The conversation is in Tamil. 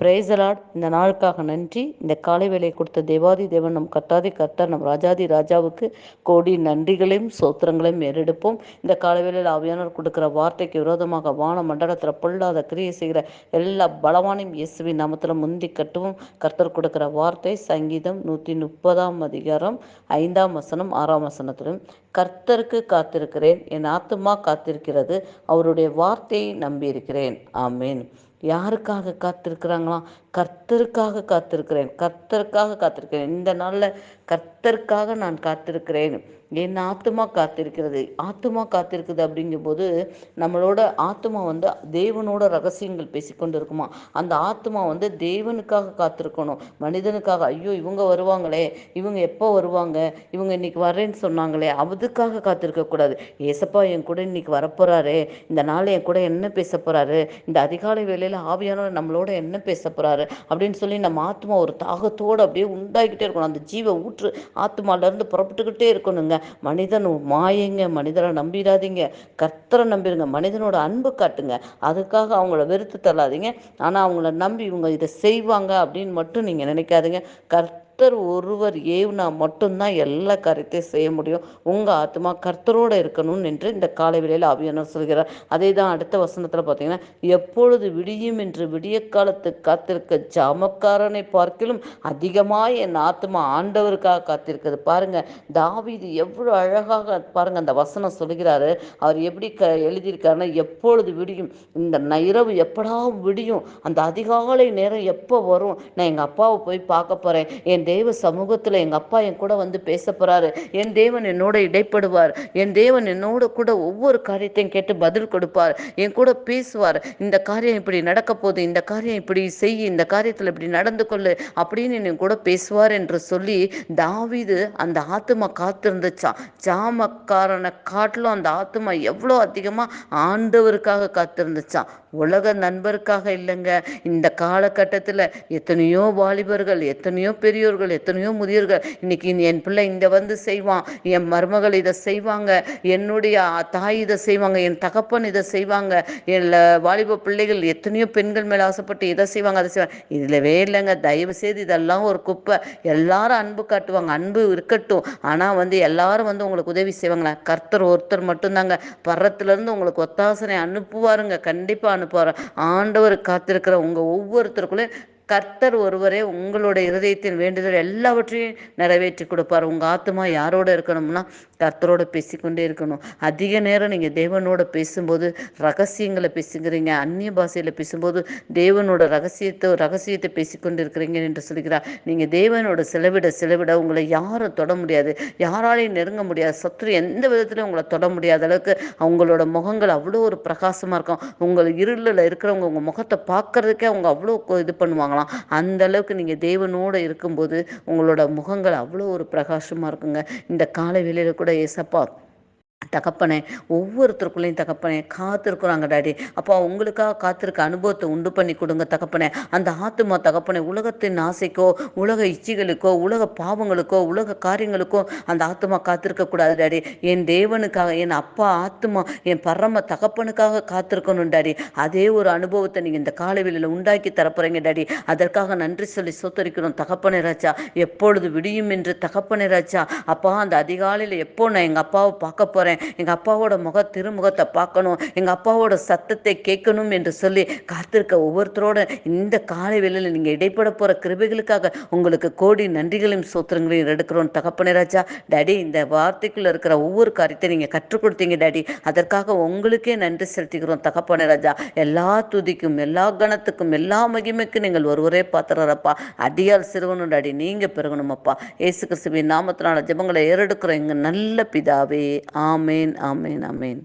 Praise the Lord. இந்த நாளுக்காக நன்றி. இந்த காலை வேளையை கொடுத்த தேவாதி தேவன் நம் கர்த்தாதி கர்த்தர் நம் ராஜாதி ராஜாவுக்கு கோடி நன்றிகளையும் சோத்திரங்களையும் ஏறெடுப்போம். இந்த காலை வேளையில் ஆவியானவர் கொடுக்கிற வார்த்தைக்கு விரோதமாக வான மண்டலத்தில் பொல்லாத கிரியை செய்கிற எல்லா பலவானையும் இயேசுவின் நாமத்தில் முந்தி கட்டுவோம். கர்த்தர் கொடுக்கிற வார்த்தை சங்கீதம் 130 அதிகாரம் 5 வசனம் 6 வசனத்திலும், கர்த்தருக்கு காத்திருக்கிறேன், என் ஆத்துமா காத்திருக்கிறது, அவருடைய வார்த்தையை நம்பியிருக்கிறேன். ஆமேன். யாருக்காக காத்திருக்கிறாங்களாம்? கர்த்தருக்காக காத்திருக்கிறேன், கர்த்தருக்காக காத்திருக்கிறேன். இந்த நாளில் கர்த்தருக்காக நான் காத்திருக்கிறேன், என் ஆத்துமா காத்திருக்கிறது. ஆத்துமா காத்திருக்குது அப்படிங்கும்போது நம்மளோட ஆத்துமா தேவனோட ரகசியங்கள் பேசிக்கொண்டு இருக்குமா. அந்த ஆத்துமா தேவனுக்காக காத்திருக்கணும், மனிதனுக்காக. ஐயோ இவங்க வருவாங்களே, இவங்க எப்போ வருவாங்க, இவங்க இன்னைக்கு வரேன்னு சொன்னாங்களே, அதுக்காக காத்திருக்கக்கூடாது. ஏசப்பா என் கூட இன்னைக்கு வரப்போறாரு, இந்த நாள் என் கூட என்ன பேச போறாரு, இந்த அதிகாலை வேளையில் ஆவியானவர் நம்மளோட என்ன பேச போறாரு அப்படின்னு சொல்லி நம்ம ஆத்மா ஒரு தாகத்தோடு அப்படியே உண்டாகிட்டே இருக்கணும். அந்த ஜீவ ஊற்று ஆத்மாலேருந்து புறப்பட்டுக்கிட்டே இருக்கணுங்க. மனிதன் மாயங்க, மனிதரை நம்பிடாதீங்க, கர்த்தரை நம்பிடுங்க. மனிதனோட அன்பு காட்டுங்க, அதுக்காக அவங்கள வெறுத்து தள்ளாதீங்க. ஆனால் அவங்கள நம்பி இவங்க இதை செய்வாங்க அப்படின்னு மட்டும் நீங்கள் நினைக்காதீங்க. கர்த்தர் ஒருவர் ஏவுனா மட்டும்தான் எல்லா காரியத்தையும் செய்ய முடியும். உங்கள் ஆத்மா கர்த்தரோடு இருக்கணும் என்று இந்த காலை வேளையில் ஆவியானவர் சொல்கிறார். அதே தான் அடுத்த வசனத்தில் பார்த்தீங்கன்னா, எப்பொழுது விடியும் என்று விடிய காலத்துக்கு காத்திருக்க ஜாமக்காரனை பார்க்கிலும் அதிகமாக என் ஆத்மா ஆண்டவருக்காக காத்திருக்கிறது. பாருங்க, தாவீது எவ்வளவு அழகாக பாருங்க அந்த வசனம் சொல்கிறாரு. அவர் எப்படி எழுதியிருக்காருன்னா, எப்பொழுது விடியும், இந்த இரவு எப்படா விடியும், அந்த அதிகாலை நேரம் எப்போ வரும், நான் எங்கள் அப்பாவை போய் பார்க்க போகிறேன், என் தேவ சமூகத்தில் எங்கள் அப்பா என் கூட பேச போகிறாரு, என் தேவன் என்னோட இடைப்படுவார், என் தேவன் என்னோட கூட ஒவ்வொரு காரியத்தையும் கேட்டு பதில் கொடுப்பார், என் கூட பேசுவார், இந்த காரியம் இப்படி நடக்க போகுது, இந்த காரியம் இப்படி செய், இந்த காரியத்தில் இப்படி நடந்து கொள்ளு அப்படின்னு என் கூட பேசுவார் என்று சொல்லி தாவீது அந்த ஆத்துமா காத்திருந்துச்சான். ஜாமக்காரனை காட்டிலும் அந்த ஆத்துமா எவ்வளோ அதிகமாக ஆண்டவருக்காக காத்திருந்துச்சான், உலக நண்பருக்காக இல்லைங்க. இந்த காலகட்டத்தில் எத்தனையோ வாலிபர்கள், எத்தனையோ பெரியோர்கள், எத்தனையோ முதியோர்கள் இன்னைக்கு என் பிள்ளை இந்த செய்வான், என் மருமகள் இதை செய்வாங்க, என்னுடைய தாய் இதை செய்வாங்க, என் தகப்பன் இதை செய்வாங்க, என் வாலிப பிள்ளைகள் எத்தனையோ பெண்கள் மேலே ஆசைப்பட்டு இதை செய்வாங்க, அதை செய்வாங்க. இதிலவே இல்லைங்க, தயவு செய்து இதெல்லாம் ஒரு குப்பை. எல்லாரும் அன்பு காட்டுவாங்க, அன்பு இருக்கட்டும், ஆனால் எல்லாரும் உங்களுக்கு உதவி செய்வாங்களா? கர்த்தர் ஒருத்தர் மட்டும்தாங்க பரத்திலிருந்து உங்களுக்கு ஒத்தாசனை அனுப்புவாருங்க, கண்டிப்பாக அனுப்புவார். ஆண்டவர் காத்திருக்கிற உங்கள் ஒவ்வொருத்தருக்குள்ளே கர்த்தர் ஒருவரே உங்களுடைய இருதயத்தின் வேண்டுதல் எல்லாவற்றையும் நிறைவேற்றி கொடுப்பார். உங்கள் ஆத்மா யாரோட இருக்கணும்னா கர்த்தரோட பேசிக்கொண்டே இருக்கணும். அதிக நேரம் நீங்கள் தேவனோட பேசும்போது ரகசியங்களை பேசுகிறீங்க, அந்நிய பாஷையில் பேசும்போது தேவனோட ரகசியத்தை பேசிக்கொண்டு இருக்கிறீங்க என்று சொல்கிறார். நீங்கள் தேவனோட செலவிட உங்களை யாரும் தொட முடியாது, யாராலையும் நெருங்க முடியாது. சத்துரு எந்த விதத்திலையும் உங்களை தொட முடியாத அளவுக்கு அவங்களோட முகங்கள் அவ்வளோ ஒரு பிரகாசமாக இருக்கும். உங்கள் இருளில் இருக்கிறவங்க உங்கள் முகத்தை பார்க்கறதுக்கே அவங்க அவ்வளோ இது பண்ணுவாங்களாம். அந்த அளவுக்கு நீங்கள் தேவனோடு இருக்கும்போது உங்களோட முகங்கள் அவ்வளோ ஒரு பிரகாசமாக இருக்குங்க. இந்த காலை வேளையில கூட ஏசப்பா தகப்பனே, ஒவ்வொருத்தருக்குள்ளேயும் தகப்பனே காத்திருக்கிறாங்க டாடி. அப்போ உங்களுக்காக காத்திருக்க அனுபவத்தை உண்டு பண்ணி கொடுங்க தகப்பனே. அந்த ஆத்துமா தகப்பனே உலகத்தின் ஆசைக்கோ, உலக இச்சைகளுக்கோ, உலக பாவங்களுக்கோ, உலக காரியங்களுக்கோ அந்த ஆத்துமா காத்திருக்கக்கூடாது டாடி. என் தேவனுக்காக, என் அப்பா ஆத்துமா என் பரம தகப்பனுக்காக காத்திருக்கணும் டாடி. அதே ஒரு அனுபவத்தை நீங்கள் இந்த காலவெளியில் உண்டாக்கி தரப்போறீங்க டாடி. அதற்காக நன்றி சொல்லி சோத்தரிக்கிறோம் தகப்பனே ராஜா. எப்பொழுது விடியும் என்று தகப்பனே ராஜா. அப்பா அந்த அதிகாலையில் எப்போ நான் எங்கள் அப்பாவை பார்க்க போகிறேன், எங்கள் அப்பாவோட திருமுகத்தை பார்க்கணும், எங்கள் அப்பாவோட சத்தத்தை கேட்கணும் என்று சொல்லி காத்திருக்க ஒவ்வொருத்தரோட இந்த காலை வேளையில் நீங்கள் இடைப்பட போகிற கிருபைகளுக்காக உங்களுக்கு கோடி நன்றிகளையும் சோத்திரங்களையும் எடுக்கிறோம் தகப்பனே ராஜா. டாடி, இந்த வார்த்தைக்குள்ள இருக்கிற ஒவ்வொரு காரியத்தை நீங்கள் கற்றுக் கொடுத்தீங்க டாடி. அதற்காக உங்களுக்கே நன்றி செலுத்திக்கிறோம் தகப்பனே ராஜா. எல்லா துதிக்கும், எல்லா கணத்துக்கும், எல்லா மகிமைக்கும் நீங்கள் ஒருவரே பாத்திரப்பா. அடியால் சிறுவனும் டாடி, நீங்கள் பெருகணும் அப்பா. இயேசு கிறிஸ்துவின் நாமத்தினால ஜெபங்களை ஏறெடுக்கிறோம் எங்கள் நல்ல பிதாவே. ஆமென், ஆமென், ஆமென்.